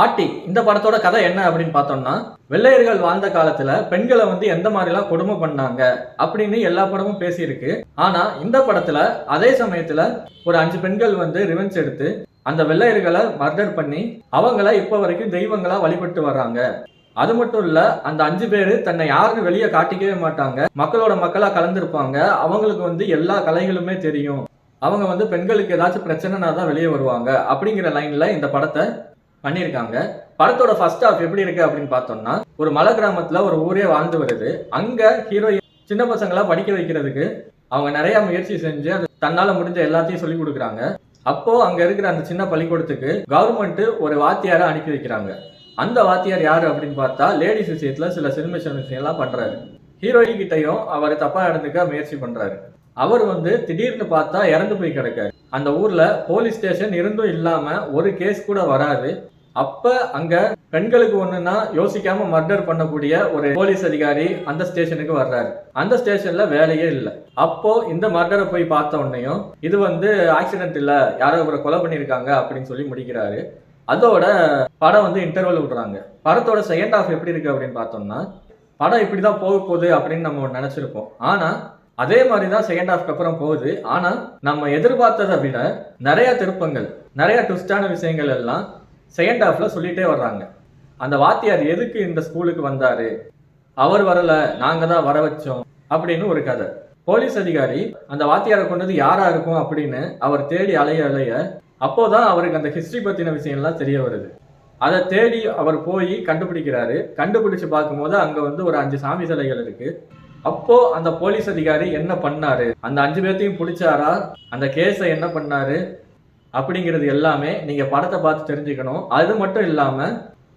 ஆட்டி இந்த படத்தோட கதை என்ன அப்படின்னு பார்த்தோம்னா, வெள்ளையர்கள் வாழ்ந்த காலத்துல பெண்களை வந்து எந்த மாதிரிலாம் கொடுமை பண்ணாங்க அப்படின்னு எல்லா படமும் பேசியிருக்கு. ஆனா இந்த படத்துல அதே சமயத்துல ஒரு 5 பெண்கள் வந்து ரிவெஞ்ச் எடுத்து அந்த வெள்ளையர்களை மர்டர் பண்ணி அவங்கள இப்ப வரைக்கும் தெய்வங்களா வழிபட்டு வர்றாங்க. அது மட்டும் இல்ல, அந்த 5 பேரு தன்னை யாருன்னு வெளியே காட்டிக்கவே மாட்டாங்க. மக்களோட மக்களா கலந்திருப்பாங்க. அவங்களுக்கு வந்து எல்லா கலைகளுமே தெரியும். அவங்க வந்து பெண்களுக்கு ஏதாச்சும் பிரச்சனைனா தான் வெளியே வருவாங்க அப்படிங்கிற லைன்ல இந்த படத்தை பண்ணியிருக்காங்க. படத்தோட ஃபர்ஸ்ட் ஹாஃப் எப்படி இருக்கு அப்படின்னு பார்த்தோம்னா, ஒரு மலை கிராமத்துல ஒரு ஊரே வாழ்ந்து வருது. அங்க ஹீரோயின் சின்ன பசங்களா படிக்க வைக்கிறதுக்கு அவங்க நிறைய முயற்சி செஞ்சு அது தன்னால முடிஞ்ச எல்லாத்தையும் சொல்லி கொடுக்குறாங்க. அப்போ அங்க இருக்கிற அந்த சின்ன பள்ளிக்கூடத்துக்கு கவர்மெண்ட் ஒரு வாத்தியாரை அனுப்பி வைக்கிறாங்க. அந்த வாத்தியார் யாரு அப்படின்னு பார்த்தா, லேடிஸ் விஷயத்துல சில சில்மிஷன் விஷயம்லாம் பண்றாரு. ஹீரோயின் கிட்டையும் அவர் தப்பா நடந்துக்க முயற்சி பண்றாரு. அவர் வந்து திடீர்னு பார்த்தா இறந்து போய் கிடக்காரு. அந்த ஊர்ல போலீஸ் ஸ்டேஷன் இருந்தும் இல்லாம ஒரு கேஸ் கூட வராது. அப்ப அங்க பெண்களுக்கு ஒண்ணுன்னா யோசிக்காம மர்டர் பண்ணக்கூடிய ஒரு போலீஸ் அதிகாரி அந்த ஸ்டேஷனுக்கு வர்றாரு. அந்த ஸ்டேஷன்ல வேலையே இல்லை. அப்போ இந்த மர்டரை போய் பார்த்த உடனேயும் இது வந்து ஆக்சிடென்ட் இல்ல, யாரோ இவரை கொலை பண்ணியிருக்காங்க அப்படின்னு சொல்லி முடிக்கிறாரு. அதோட படம் வந்து இன்டர்வல் விடுறாங்க. படத்தோட செகண்ட் ஹாஃப் எப்படி இருக்கு அப்படின்னு பார்த்தோம்னா, படம் இப்படிதான் போக போகுது அப்படின்னு நம்ம நினைச்சிருப்போம். ஆனா அதே மாதிரி தான் செகண்ட் ஹாஃப்க்கு அப்புறம் போகுது. ஆனா நம்ம எதிர்பார்த்ததை விட நிறைய திருப்பங்கள், நிறைய ட்விஸ்டான விஷயங்கள் எல்லாம் செகண்ட் ஹாஃப்ல சொல்லிட்டே வர்றாங்க. அந்த வாத்தியார் எதுக்கு இந்த ஸ்கூலுக்கு வந்தாரு, அவர் வரல, நாங்க தான் வர வச்சோம் அப்படின்னு ஒரு கதை. போலீஸ் அதிகாரி அந்த வாத்தியாரை கொண்டது யாரா இருக்கும் அப்படின்னு அவர் தேடி அலைய அப்போதான் அவருக்கு அந்த ஹிஸ்டரி பத்தின விஷயம்லாம் தெரிய வருது. அதை தேடி அவர் போய் கண்டுபிடிக்கிறாரு. கண்டுபிடிச்சு பார்க்கும்போது அங்க வந்து ஒரு 5 சாமி சிலைகள் இருக்கு. அப்போ அந்த போலீஸ் அதிகாரி என்ன பண்ணாரு, அந்த 5 பேர்த்தையும் பிடிச்சாரா, அந்த கேஸை என்ன பண்ணாரு அப்படிங்கிறது எல்லாமே நீங்க படத்தை பார்த்து தெரிஞ்சுக்கணும். அது மட்டும் இல்லாம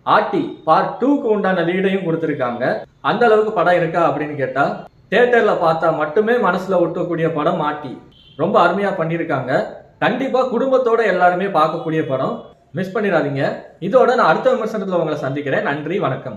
ஆட்டி பார்ட் 2க்கு உண்டான லீடையும் கொடுத்துருக்காங்க. அந்த அளவுக்கு படம் இருக்கா அப்படின்னு கேட்டா, தியேட்டர்ல பார்த்தா மட்டுமே மனசுல ஒட்டக்கூடிய படம் ஆட்டி. ரொம்ப அருமையா பண்ணியிருக்காங்க. கண்டிப்பா குடும்பத்தோட எல்லாருமே பார்க்கக்கூடிய படம். மிஸ் பண்ணிடாதீங்க. இதோட நான் அடுத்த விமர்சனத்துல உங்களை சந்திக்கிறேன். நன்றி, வணக்கம்.